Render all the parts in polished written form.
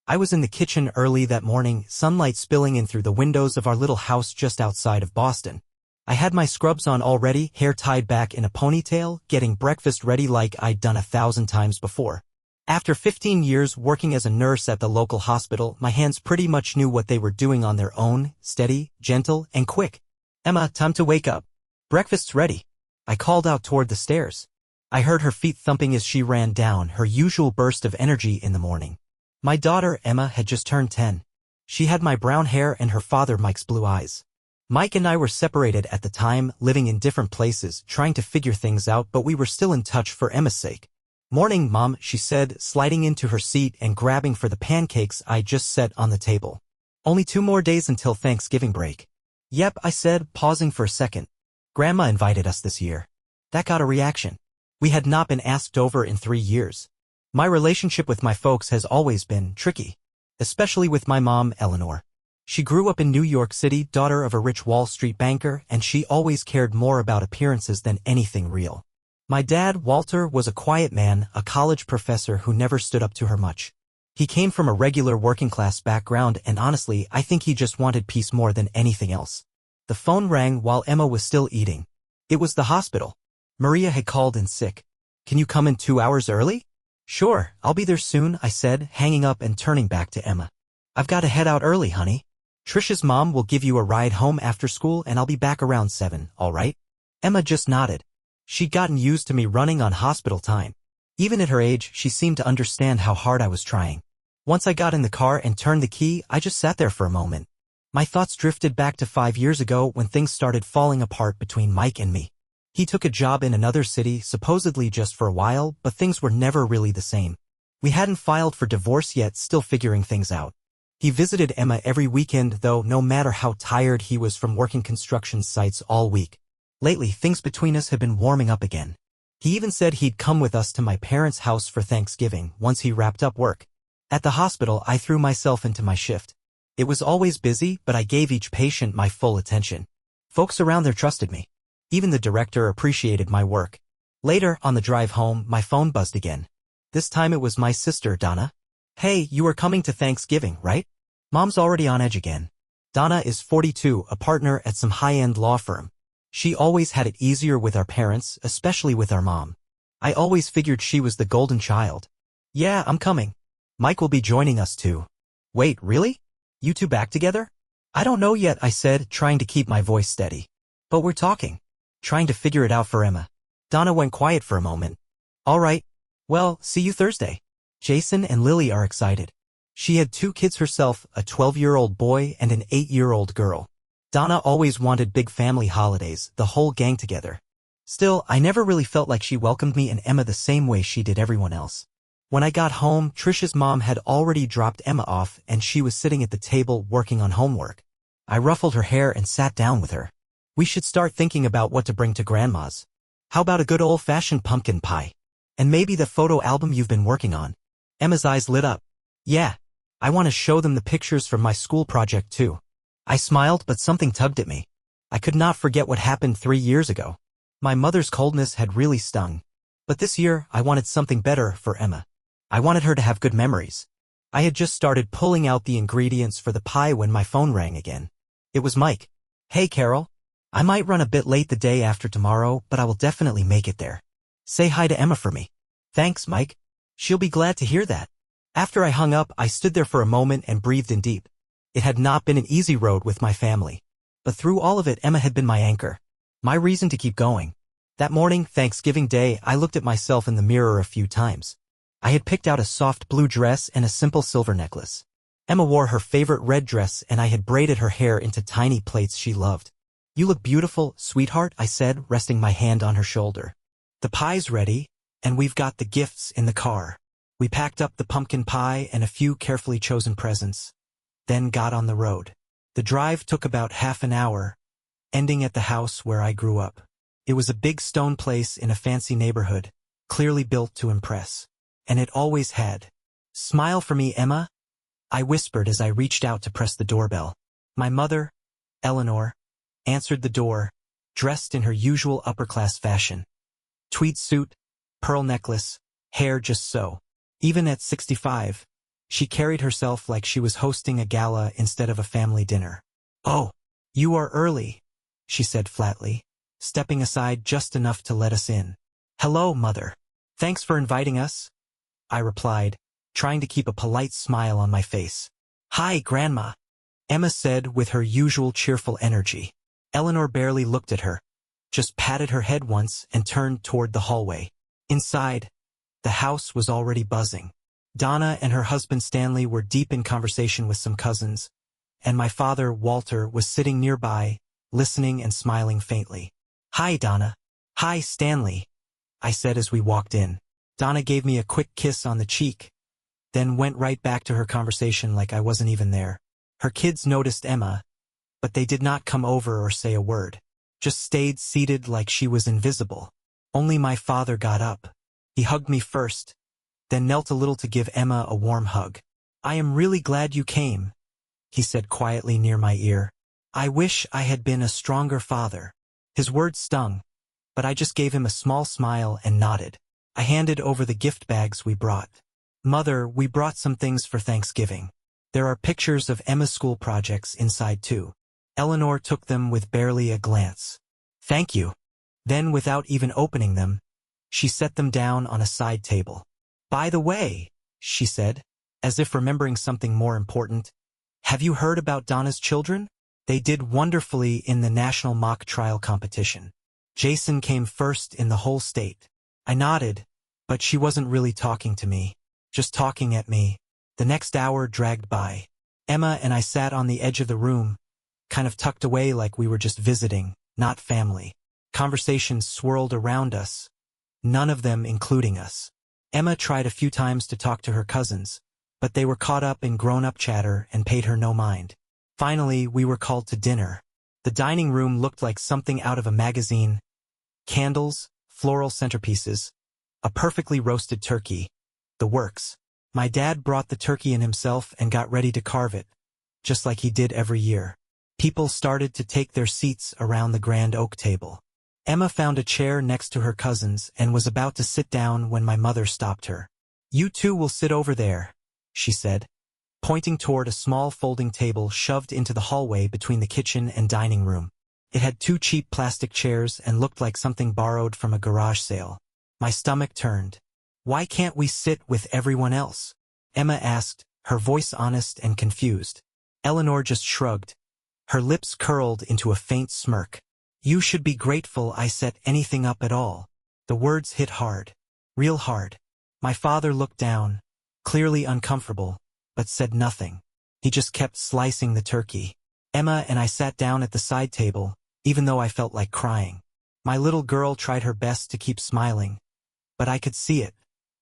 I was in the kitchen early that morning, sunlight spilling in through the windows of our little house just outside of Boston. I had my scrubs on already, hair tied back in a ponytail, getting breakfast ready like I'd done 1,000 times before. After 15 years working as a nurse at the local hospital, my hands pretty much knew what they were doing on their own, steady, gentle, and quick. "Emma, time to wake up. Breakfast's ready." I called out toward the stairs. I heard her feet thumping as she ran down, her usual burst of energy in the morning. My daughter, Emma, had just turned 10. She had my brown hair and her father Mike's blue eyes. Mike and I were separated at the time, living in different places, trying to figure things out, but we were still in touch for Emma's sake. "Morning, Mom," she said, sliding into her seat and grabbing for the pancakes I just set on the table. "Only 2 more days until Thanksgiving break." "Yep," I said, pausing for a second. "Grandma invited us this year." That got a reaction. We had not been asked over in 3 years. My relationship with my folks has always been tricky, especially with my mom, Eleanor. She grew up in New York City, daughter of a rich Wall Street banker, and she always cared more about appearances than anything real. My dad, Walter, was a quiet man, a college professor who never stood up to her much. He came from a regular working-class background, and honestly, I think he just wanted peace more than anything else. The phone rang while Emma was still eating. It was the hospital. Maria had called in sick. "Can you come in 2 hours early?" "Sure, I'll be there soon," I said, hanging up and turning back to Emma. "I've got to head out early, honey. Trish's mom will give you a ride home after school and I'll be back around 7, all right?" Emma just nodded. She'd gotten used to me running on hospital time. Even at her age, she seemed to understand how hard I was trying. Once I got in the car and turned the key, I just sat there for a moment. My thoughts drifted back to 5 years ago when things started falling apart between Mike and me. He took a job in another city, supposedly just for a while, but things were never really the same. We hadn't filed for divorce yet, still figuring things out. He visited Emma every weekend, though, no matter how tired he was from working construction sites all week. Lately, things between us had been warming up again. He even said he'd come with us to my parents' house for Thanksgiving once he wrapped up work. At the hospital, I threw myself into my shift. It was always busy, but I gave each patient my full attention. Folks around there trusted me. Even the director appreciated my work. Later, on the drive home, my phone buzzed again. This time it was my sister, Donna. "Hey, you are coming to Thanksgiving, right?" Mom's already on edge again. Donna is 42, a partner at some high-end law firm. She always had it easier with our parents, especially with our mom. I always figured she was the golden child. "Yeah, I'm coming. Mike will be joining us too." "Wait, really? You two back together?" "I don't know yet," I said, trying to keep my voice steady. "But we're talking. Trying to figure it out for Emma." Donna went quiet for a moment. "All right. Well, see you Thursday." Jason and Lily are excited. She had 2 kids herself, a 12-year-old boy and an 8-year-old girl. Donna always wanted big family holidays, the whole gang together. Still, I never really felt like she welcomed me and Emma the same way she did everyone else. When I got home, Trish's mom had already dropped Emma off and she was sitting at the table working on homework. I ruffled her hair and sat down with her. "We should start thinking about what to bring to Grandma's. How about a good old-fashioned pumpkin pie? And maybe the photo album you've been working on?" Emma's eyes lit up. "Yeah. I want to show them the pictures from my school project too." I smiled, but something tugged at me. I could not forget what happened 3 years ago. My mother's coldness had really stung. But this year, I wanted something better for Emma. I wanted her to have good memories. I had just started pulling out the ingredients for the pie when my phone rang again. It was Mike. "Hey, Carol. I might run a bit late the day after tomorrow, but I will definitely make it there. Say hi to Emma for me." "Thanks, Mike. She'll be glad to hear that." After I hung up, I stood there for a moment and breathed in deep. It had not been an easy road with my family. But through all of it, Emma had been my anchor. My reason to keep going. That morning, Thanksgiving Day, I looked at myself in the mirror a few times. I had picked out a soft blue dress and a simple silver necklace. Emma wore her favorite red dress and I had braided her hair into tiny plaits she loved. "You look beautiful, sweetheart," I said, resting my hand on her shoulder. "The pie's ready, and we've got the gifts in the car." We packed up the pumpkin pie and a few carefully chosen presents, then got on the road. The drive took about half an hour, ending at the house where I grew up. It was a big stone place in a fancy neighborhood, clearly built to impress. And it always had. "Smile for me, Emma," I whispered as I reached out to press the doorbell. My mother, Eleanor, answered the door, dressed in her usual upper-class fashion. Tweed suit, pearl necklace, hair just so. Even at 65, She carried herself like she was hosting a gala instead of a family dinner. "Oh, you are early," she said flatly, stepping aside just enough to let us in. "Hello, Mother. Thanks for inviting us," I replied, trying to keep a polite smile on my face. "Hi, Grandma," Emma said with her usual cheerful energy. Eleanor barely looked at her, just patted her head once and turned toward the hallway. Inside, the house was already buzzing. Donna and her husband Stanley were deep in conversation with some cousins, and my father, Walter, was sitting nearby, listening and smiling faintly. "Hi, Donna." "Hi, Stanley," I said as we walked in. Donna gave me a quick kiss on the cheek, then went right back to her conversation like I wasn't even there. Her kids noticed Emma, but they did not come over or say a word. Just stayed seated like she was invisible. Only my father got up. He hugged me first, then knelt a little to give Emma a warm hug. "I am really glad you came," he said quietly near my ear. "I wish I had been a stronger father." His words stung, but I just gave him a small smile and nodded. I handed over the gift bags we brought. "Mother, we brought some things for Thanksgiving. There are pictures of Emma's school projects inside too." Eleanor took them with barely a glance. "Thank you." Then, without even opening them, she set them down on a side table. "By the way," she said, as if remembering something more important, "have you heard about Donna's children? They did wonderfully in the national mock trial competition. Jason came first in the whole state." I nodded, but she wasn't really talking to me, just talking at me. The next hour dragged by. Emma and I sat on the edge of the room, kind of tucked away like we were just visiting, not family. Conversations swirled around us, none of them including us. Emma tried a few times to talk to her cousins, but they were caught up in grown-up chatter and paid her no mind. Finally, we were called to dinner. The dining room looked like something out of a magazine. Candles, floral centerpieces, a perfectly roasted turkey, the works. My dad brought the turkey in himself and got ready to carve it, just like he did every year. People started to take their seats around the grand oak table. Emma found a chair next to her cousins and was about to sit down when my mother stopped her. "You two will sit over there," she said, pointing toward a small folding table shoved into the hallway between the kitchen and dining room. It had two cheap plastic chairs and looked like something borrowed from a garage sale. My stomach turned. "Why can't we sit with everyone else?" Emma asked, her voice honest and confused. Eleanor just shrugged. Her lips curled into a faint smirk. "You should be grateful I set anything up at all." The words hit hard. Real hard. My father looked down, clearly uncomfortable, but said nothing. He just kept slicing the turkey. Emma and I sat down at the side table, even though I felt like crying. My little girl tried her best to keep smiling, but I could see it.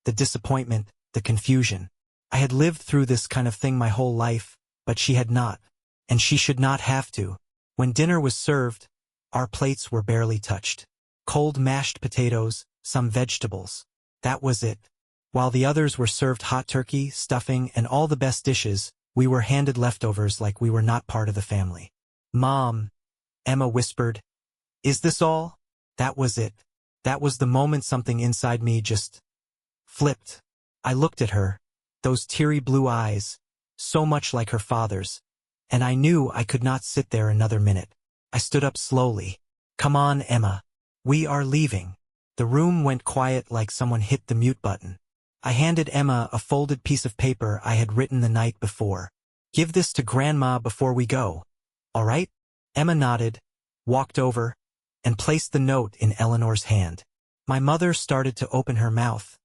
The disappointment, the confusion. I had lived through this kind of thing my whole life, but she had not. And she should not have to. When dinner was served, our plates were barely touched. Cold mashed potatoes, some vegetables. That was it. While the others were served hot turkey, stuffing, and all the best dishes, we were handed leftovers like we were not part of the family. "Mom," Emma whispered, "is this all?" That was it. That was the moment something inside me just flipped. I looked at her, those teary blue eyes, so much like her father's, and I knew I could not sit there another minute. I stood up slowly. "Come on, Emma. We are leaving." The room went quiet like someone hit the mute button. I handed Emma a folded piece of paper I had written the night before. "Give this to Grandma before we go. All right?" Emma nodded, walked over, and placed the note in Eleanor's hand. My mother started to open her mouth,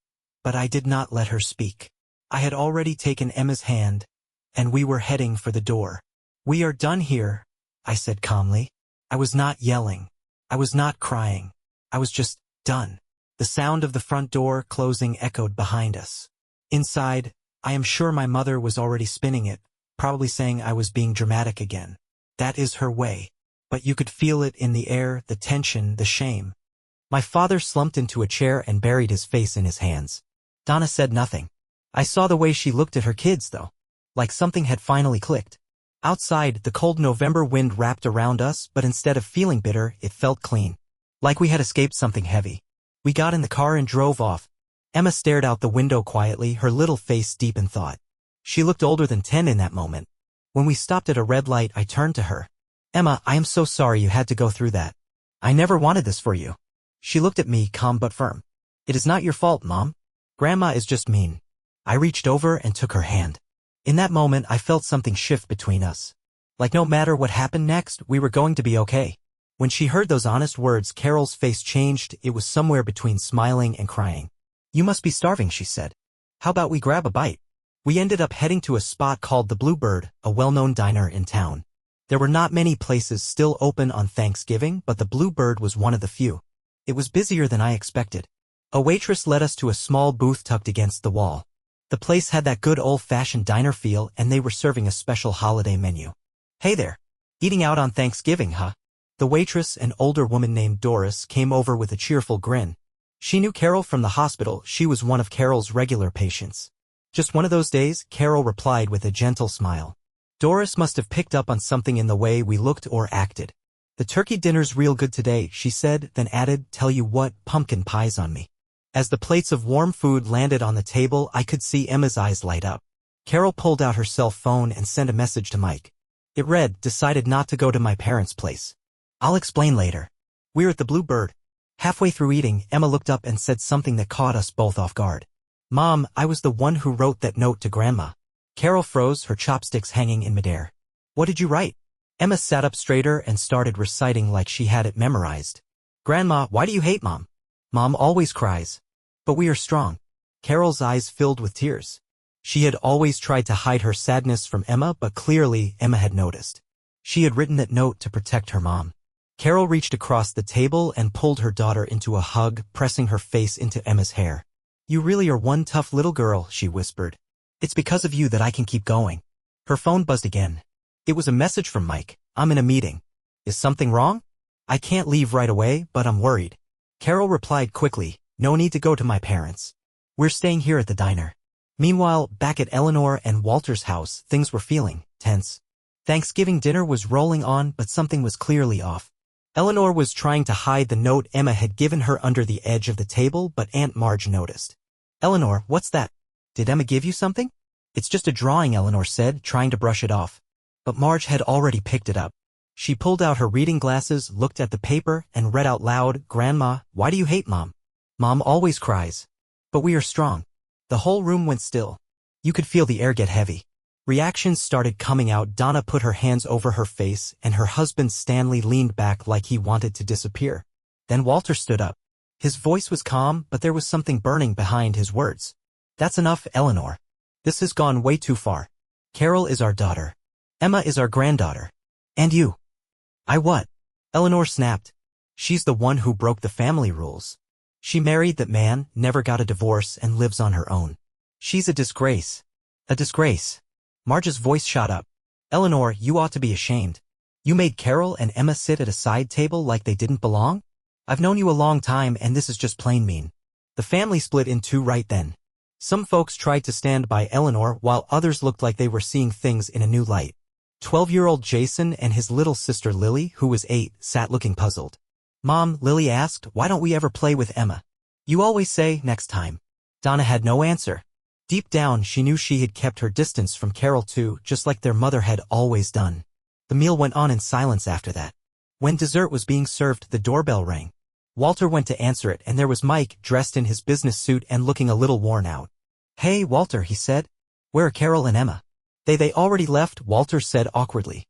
but I did not let her speak. I had already taken Emma's hand, and we were heading for the door. "We are done here," I said calmly. I was not yelling. I was not crying. I was just done. The sound of the front door closing echoed behind us. Inside, I am sure my mother was already spinning it, probably saying I was being dramatic again. That is her way. But you could feel it in the air, the tension, the shame. My father slumped into a chair and buried his face in his hands. Donna said nothing. I saw the way she looked at her kids, though. Like something had finally clicked. Outside, the cold November wind wrapped around us, but instead of feeling bitter, it felt clean. Like we had escaped something heavy. We got in the car and drove off. Emma stared out the window quietly, her little face deep in thought. She looked older than 10 in that moment. When we stopped at a red light, I turned to her. Emma, I am so sorry you had to go through that. I never wanted this for you. She looked at me, calm but firm. It is not your fault, Mom. Grandma is just mean. I reached over and took her hand. In that moment, I felt something shift between us. Like no matter what happened next, we were going to be okay. When she heard those honest words, Carol's face changed. It was somewhere between smiling and crying. You must be starving, she said. How about we grab a bite? We ended up heading to a spot called the Bluebird, a well-known diner in town. There were not many places still open on Thanksgiving, but the Bluebird was one of the few. It was busier than I expected. A waitress led us to a small booth tucked against the wall. The place had that good old-fashioned diner feel, and they were serving a special holiday menu. Hey there. Eating out on Thanksgiving, huh? The waitress, an older woman named Doris, came over with a cheerful grin. She knew Carol from the hospital. She was one of Carol's regular patients. Just one of those days, Carol replied with a gentle smile. Doris must have picked up on something in the way we looked or acted. The turkey dinner's real good today, she said, then added, tell you what, pumpkin pie's on me. As the plates of warm food landed on the table, I could see Emma's eyes light up. Carol pulled out her cell phone and sent a message to Mike. It read, decided not to go to my parents' place. I'll explain later. We're at the Bluebird. Halfway through eating, Emma looked up and said something that caught us both off guard. Mom, I was the one who wrote that note to Grandma. Carol froze, her chopsticks hanging in midair. What did you write? Emma sat up straighter and started reciting like she had it memorized. Grandma, why do you hate Mom? Mom always cries. But we are strong. Carol's eyes filled with tears. She had always tried to hide her sadness from Emma, but clearly Emma had noticed. She had written that note to protect her mom. Carol reached across the table and pulled her daughter into a hug, pressing her face into Emma's hair. You really are one tough little girl, she whispered. It's because of you that I can keep going. Her phone buzzed again. It was a message from Mike. I'm in a meeting. Is something wrong? I can't leave right away, but I'm worried. Carol replied quickly, no need to go to my parents. We're staying here at the diner. Meanwhile, back at Eleanor and Walter's house, things were feeling tense. Thanksgiving dinner was rolling on, but something was clearly off. Eleanor was trying to hide the note Emma had given her under the edge of the table, but Aunt Marge noticed. Eleanor, what's that? Did Emma give you something? It's just a drawing, Eleanor said, trying to brush it off. But Marge had already picked it up. She pulled out her reading glasses, looked at the paper, and read out loud, Grandma, why do you hate Mom? Mom always cries. But we are strong. The whole room went still. You could feel the air get heavy. Reactions started coming out. Donna put her hands over her face, and her husband Stanley leaned back like he wanted to disappear. Then Walter stood up. His voice was calm, but there was something burning behind his words. That's enough, Eleanor. This has gone way too far. Carol is our daughter. Emma is our granddaughter. And you. I what? Eleanor snapped. She's the one who broke the family rules. She married that man, never got a divorce, and lives on her own. She's a disgrace. A disgrace. Marge's voice shot up. Eleanor, you ought to be ashamed. You made Carol and Emma sit at a side table like they didn't belong? I've known you a long time, and this is just plain mean. The family split in two right then. Some folks tried to stand by Eleanor, while others looked like they were seeing things in a new light. 12-year-old Jason and his little sister Lily, who was 8, sat looking puzzled. Mom, Lily asked, why don't we ever play with Emma? You always say, next time. Donna had no answer. Deep down, she knew she had kept her distance from Carol too, just like their mother had always done. The meal went on in silence after that. When dessert was being served, the doorbell rang. Walter went to answer it, and there was Mike, dressed in his business suit and looking a little worn out. Hey, Walter, he said. Where are Carol and Emma? They already left, Walter said awkwardly.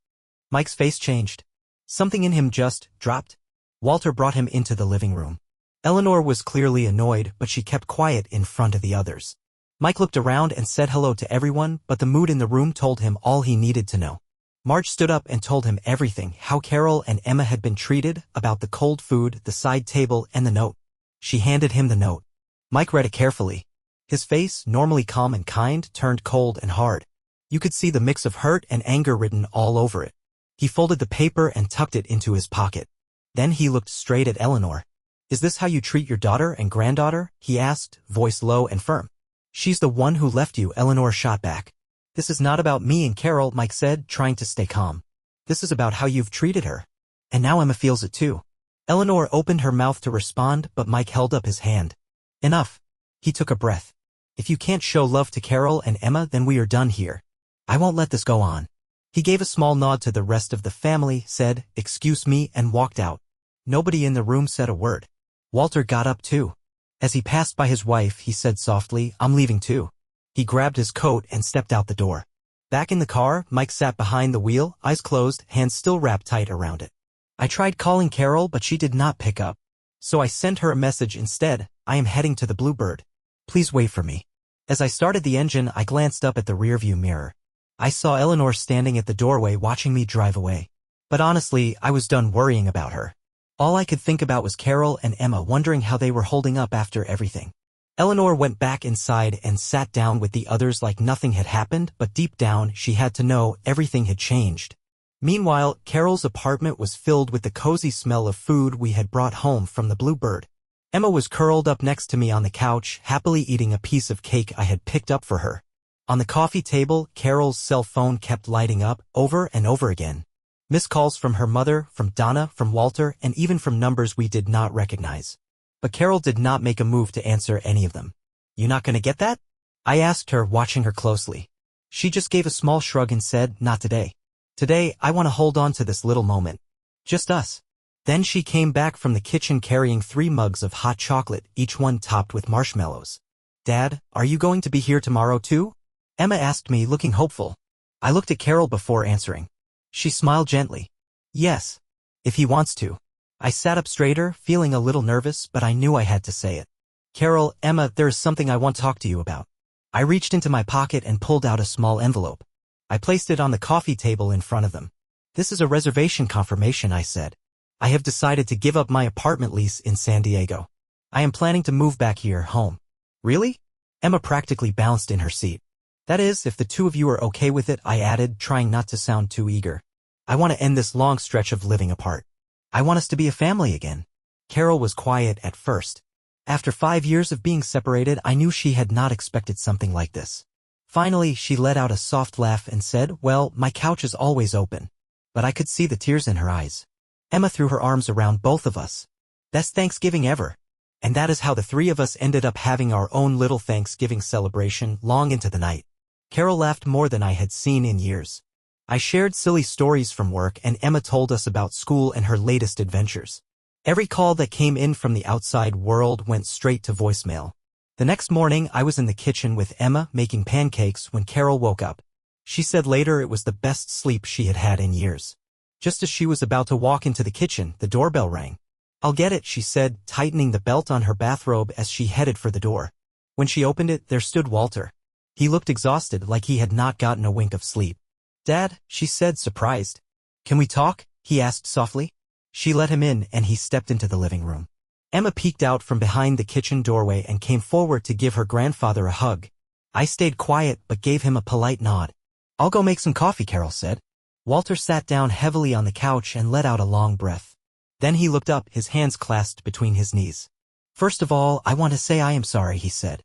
Mike's face changed. Something in him just dropped. Walter brought him into the living room. Eleanor was clearly annoyed, but she kept quiet in front of the others. Mike looked around and said hello to everyone, but the mood in the room told him all he needed to know. Marge stood up and told him everything, how Carol and Emma had been treated, about the cold food, the side table, and the note. She handed him the note. Mike read it carefully. His face, normally calm and kind, turned cold and hard. You could see the mix of hurt and anger written all over it. He folded the paper and tucked it into his pocket. Then he looked straight at Eleanor. Is this how you treat your daughter and granddaughter? He asked, voice low and firm. She's the one who left you, Eleanor shot back. This is not about me and Carol, Mike said, trying to stay calm. This is about how you've treated her. And now Emma feels it too. Eleanor opened her mouth to respond, but Mike held up his hand. Enough. He took a breath. If you can't show love to Carol and Emma, then we are done here. I won't let this go on. He gave a small nod to the rest of the family, said, "Excuse me," and walked out. Nobody in the room said a word. Walter got up too. As he passed by his wife, he said softly, "I'm leaving too." He grabbed his coat and stepped out the door. Back in the car, Mike sat behind the wheel, eyes closed, hands still wrapped tight around it. I tried calling Carol, but she did not pick up. So I sent her a message instead. "I am heading to the Bluebird. Please wait for me." As I started the engine, I glanced up at the rearview mirror. I saw Eleanor standing at the doorway watching me drive away. But honestly, I was done worrying about her. All I could think about was Carol and Emma, wondering how they were holding up after everything. Eleanor went back inside and sat down with the others like nothing had happened, but deep down, she had to know everything had changed. Meanwhile, Carol's apartment was filled with the cozy smell of food we had brought home from the Bluebird. Emma was curled up next to me on the couch, happily eating a piece of cake I had picked up for her. On the coffee table, Carol's cell phone kept lighting up over and over again. Missed calls from her mother, from Donna, from Walter, and even from numbers we did not recognize. But Carol did not make a move to answer any of them. "You not gonna get that?" I asked her, watching her closely. She just gave a small shrug and said, "Not today. Today, I want to hold on to this little moment. Just us." Then she came back from the kitchen carrying 3 mugs of hot chocolate, each one topped with marshmallows. "Dad, are you going to be here tomorrow too?" Emma asked me, looking hopeful. I looked at Carol before answering. She smiled gently. "Yes. If he wants to." I sat up straighter, feeling a little nervous, but I knew I had to say it. "Carol, Emma, there is something I want to talk to you about." I reached into my pocket and pulled out a small envelope. I placed it on the coffee table in front of them. "This is a reservation confirmation," I said. "I have decided to give up my apartment lease in San Diego. I am planning to move back here, home." "Really?" Emma practically bounced in her seat. "That is, if the two of you are okay with it," I added, trying not to sound too eager. "I want to end this long stretch of living apart. I want us to be a family again." Carol was quiet at first. After 5 years of being separated, I knew she had not expected something like this. Finally, she let out a soft laugh and said, "Well, my couch is always open." But I could see the tears in her eyes. Emma threw her arms around both of us. "Best Thanksgiving ever." And that is how the 3 of us ended up having our own little Thanksgiving celebration long into the night. Carol laughed more than I had seen in years. I shared silly stories from work, and Emma told us about school and her latest adventures. Every call that came in from the outside world went straight to voicemail. The next morning, I was in the kitchen with Emma making pancakes when Carol woke up. She said later it was the best sleep she had had in years. Just as she was about to walk into the kitchen, the doorbell rang. "I'll get it," she said, tightening the belt on her bathrobe as she headed for the door. When she opened it, there stood Walter. He looked exhausted, like he had not gotten a wink of sleep. "Dad," she said, surprised. "Can we talk?" he asked softly. She let him in, and he stepped into the living room. Emma peeked out from behind the kitchen doorway and came forward to give her grandfather a hug. I stayed quiet but gave him a polite nod. "I'll go make some coffee," Carol said. Walter sat down heavily on the couch and let out a long breath. Then he looked up, his hands clasped between his knees. "First of all, I want to say I am sorry," he said.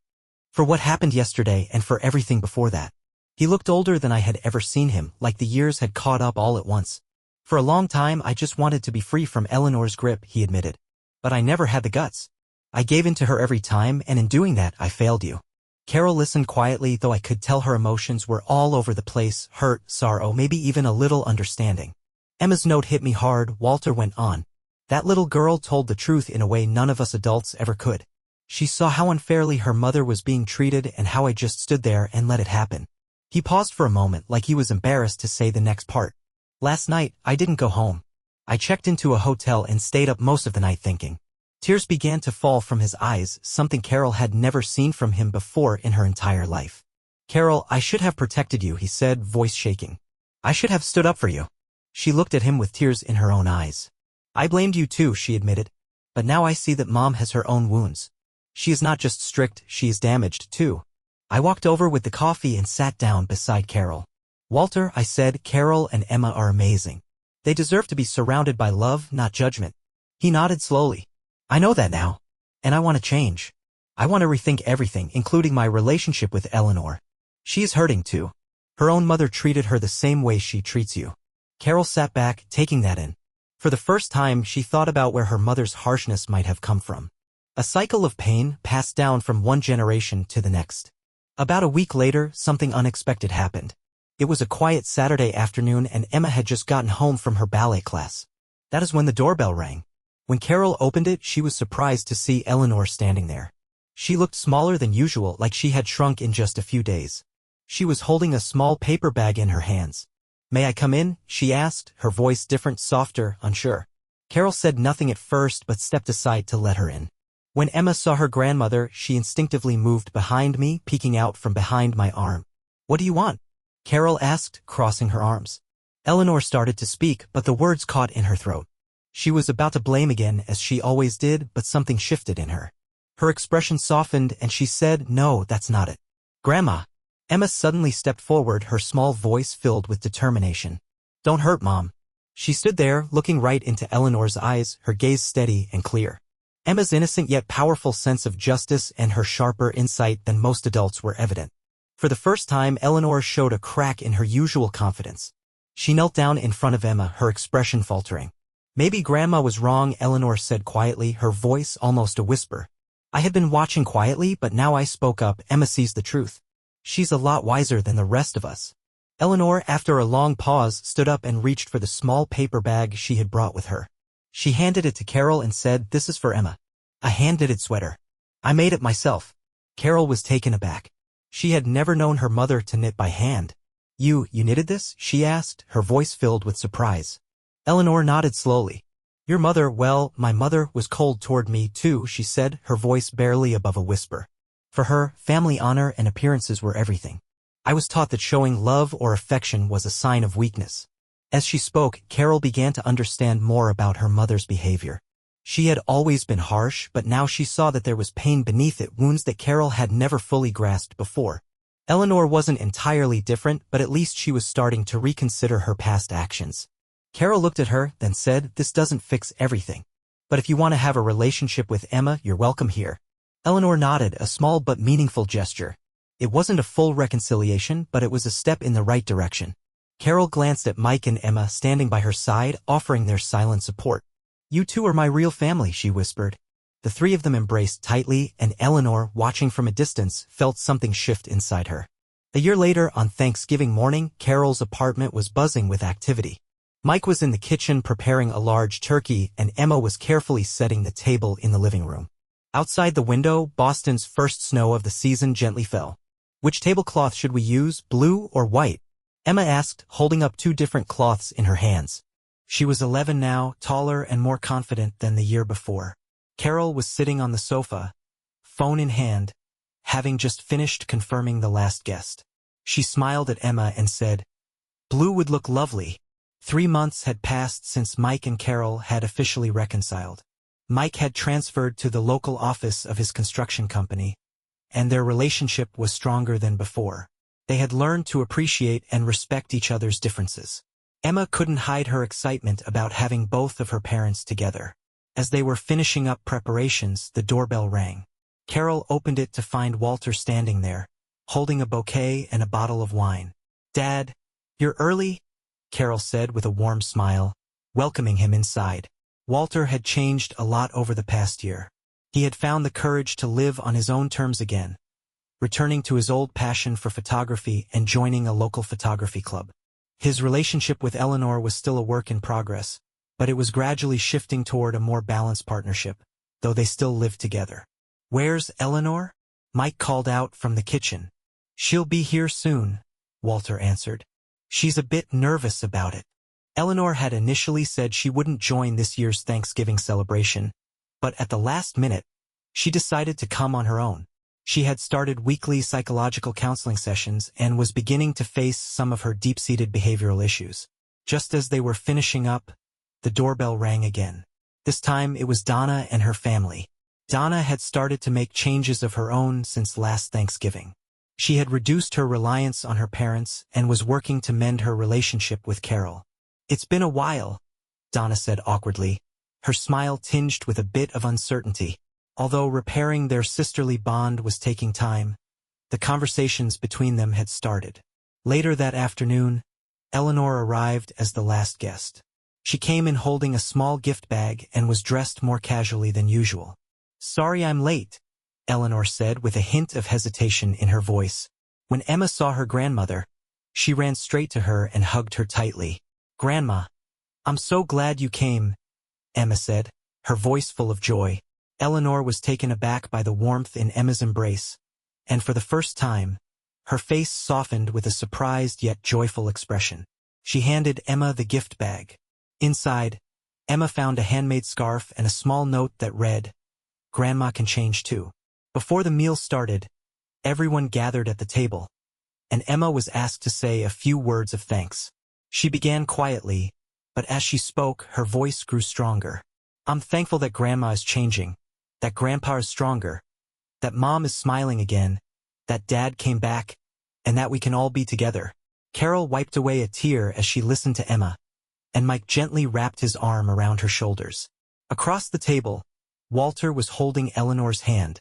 "For what happened yesterday and for everything before that." He looked older than I had ever seen him, like the years had caught up all at once. "For a long time I just wanted to be free from Eleanor's grip," he admitted. "But I never had the guts. I gave in to her every time, and in doing that, I failed you." Carol listened quietly, though I could tell her emotions were all over the place, hurt, sorrow, maybe even a little understanding. Emma's note hit me hard. Walter went on. "That little girl told the truth in a way none of us adults ever could. She saw how unfairly her mother was being treated and how I just stood there and let it happen." He paused for a moment, like he was embarrassed to say the next part. "Last night, I didn't go home. I checked into a hotel and stayed up most of the night thinking." Tears began to fall from his eyes, something Carol had never seen from him before in her entire life. "Carol, I should have protected you," he said, voice shaking. "I should have stood up for you." She looked at him with tears in her own eyes. "I blamed you too," she admitted. "But now I see that Mom has her own wounds. She is not just strict, she is damaged too." I walked over with the coffee and sat down beside Carol. "Walter," I said, "Carol and Emma are amazing. They deserve to be surrounded by love, not judgment." He nodded slowly. "I know that now. And I want to change. I want to rethink everything, including my relationship with Eleanor. She is hurting too. Her own mother treated her the same way she treats you." Carol sat back, taking that in. For the first time, she thought about where her mother's harshness might have come from. A cycle of pain passed down from one generation to the next. About a week later, something unexpected happened. It was a quiet Saturday afternoon and Emma had just gotten home from her ballet class. That is when the doorbell rang. When Carol opened it, she was surprised to see Eleanor standing there. She looked smaller than usual, like she had shrunk in just a few days. She was holding a small paper bag in her hands. "May I come in?" she asked, her voice different, softer, unsure. Carol said nothing at first but stepped aside to let her in. When Emma saw her grandmother, she instinctively moved behind me, peeking out from behind my arm. "What do you want?" Carol asked, crossing her arms. Eleanor started to speak, but the words caught in her throat. She was about to blame again, as she always did, but something shifted in her. Her expression softened and she said, "No, that's not it." "Grandma." Emma suddenly stepped forward, her small voice filled with determination. "Don't hurt Mom." She stood there, looking right into Eleanor's eyes, her gaze steady and clear. Emma's innocent yet powerful sense of justice and her sharper insight than most adults were evident. For the first time, Eleanor showed a crack in her usual confidence. She knelt down in front of Emma, her expression faltering. "Maybe Grandma was wrong," Eleanor said quietly, her voice almost a whisper. "I had been watching quietly, but now I spoke up. Emma sees the truth. She's a lot wiser than the rest of us." Eleanor, after a long pause, stood up and reached for the small paper bag she had brought with her. She handed it to Carol and said, "This is for Emma. A hand-knitted sweater. I made it myself." Carol was taken aback. She had never known her mother to knit by hand. You knitted this?" she asked, her voice filled with surprise. Eleanor nodded slowly. "Your mother, well, my mother was cold toward me too," she said, her voice barely above a whisper. For her, family honor and appearances were everything. "I was taught that showing love or affection was a sign of weakness." As she spoke, Carol began to understand more about her mother's behavior. She had always been harsh, but now she saw that there was pain beneath it, wounds that Carol had never fully grasped before. Eleanor wasn't entirely different, but at least she was starting to reconsider her past actions. Carol looked at her, then said, "This doesn't fix everything. But if you want to have a relationship with Emma, you're welcome here." Eleanor nodded, a small but meaningful gesture. It wasn't a full reconciliation, but it was a step in the right direction. Carol glanced at Mike and Emma standing by her side, offering their silent support. "You two are my real family," she whispered. The three of them embraced tightly, and Eleanor, watching from a distance, felt something shift inside her. A year later, on Thanksgiving morning, Carol's apartment was buzzing with activity. Mike was in the kitchen preparing a large turkey, and Emma was carefully setting the table in the living room. Outside the window, Boston's first snow of the season gently fell. "Which tablecloth should we use, blue or white?" Emma asked, holding up two different cloths in her hands. She was 11 now, taller and more confident than the year before. Carol was sitting on the sofa, phone in hand, having just finished confirming the last guest. She smiled at Emma and said, "Blue would look lovely." 3 months had passed since Mike and Carol had officially reconciled. Mike had transferred to the local office of his construction company, and their relationship was stronger than before. They had learned to appreciate and respect each other's differences. Emma couldn't hide her excitement about having both of her parents together. As they were finishing up preparations, the doorbell rang. Carol opened it to find Walter standing there, holding a bouquet and a bottle of wine. "Dad, you're early?" Carol said with a warm smile, welcoming him inside. Walter had changed a lot over the past year. He had found the courage to live on his own terms again, returning to his old passion for photography and joining a local photography club. His relationship with Eleanor was still a work in progress, but it was gradually shifting toward a more balanced partnership, though they still lived together. "Where's Eleanor?" Mike called out from the kitchen. "She'll be here soon," Walter answered. "She's a bit nervous about it." Eleanor had initially said she wouldn't join this year's Thanksgiving celebration, but at the last minute, she decided to come on her own. She had started weekly psychological counseling sessions and was beginning to face some of her deep-seated behavioral issues. Just as they were finishing up, the doorbell rang again. This time it was Donna and her family. Donna had started to make changes of her own since last Thanksgiving. She had reduced her reliance on her parents and was working to mend her relationship with Carol. "It's been a while," Donna said awkwardly, her smile tinged with a bit of uncertainty. Although repairing their sisterly bond was taking time, the conversations between them had started. Later that afternoon, Eleanor arrived as the last guest. She came in holding a small gift bag and was dressed more casually than usual. "Sorry I'm late," Eleanor said with a hint of hesitation in her voice. When Emma saw her grandmother, she ran straight to her and hugged her tightly. "Grandma, I'm so glad you came," Emma said, her voice full of joy. Eleanor was taken aback by the warmth in Emma's embrace, and for the first time, her face softened with a surprised yet joyful expression. She handed Emma the gift bag. Inside, Emma found a handmade scarf and a small note that read, "Grandma can change too." Before the meal started, everyone gathered at the table, and Emma was asked to say a few words of thanks. She began quietly, but as she spoke, her voice grew stronger. "I'm thankful that Grandma is changing, that Grandpa is stronger, that Mom is smiling again, that Dad came back, and that we can all be together." Carol wiped away a tear as she listened to Emma, and Mike gently wrapped his arm around her shoulders. Across the table, Walter was holding Eleanor's hand,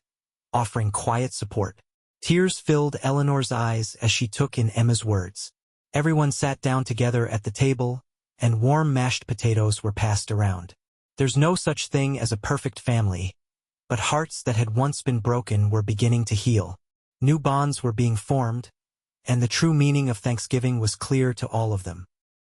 offering quiet support. Tears filled Eleanor's eyes as she took in Emma's words. Everyone sat down together at the table, and warm mashed potatoes were passed around. There's no such thing as a perfect family, but hearts that had once been broken were beginning to heal. New bonds were being formed, and the true meaning of Thanksgiving was clear to all of them.